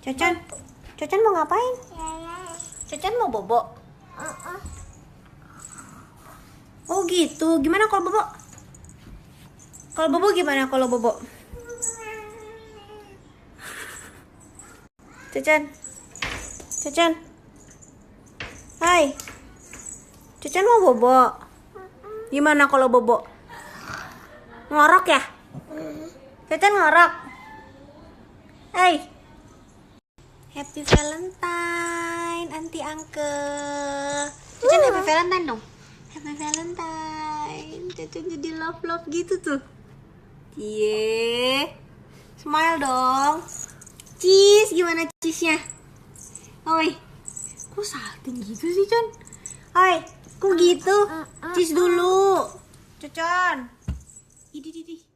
Cocan, Cocan mau ngapain? Cocan mau bobo? Oh gitu, gimana kalau bobo? Kalau bobo gimana kalau bobo? Cocan, Cocan, hai, Cocan mau bobo? Gimana kalau bobo? Ngorok ya? Cocan ngorok? Hai, Happy Valentine, Aunty Uncle. Cocan Happy Valentine dong. Happy Valentine. Cocan jadi love gitu tuh. Cie, smile dong. Cheese, gimana cheese-nya? Oi, kok salting gitu sih, Con? Oi, kok gitu? Cheese dulu. Cocan. Idih.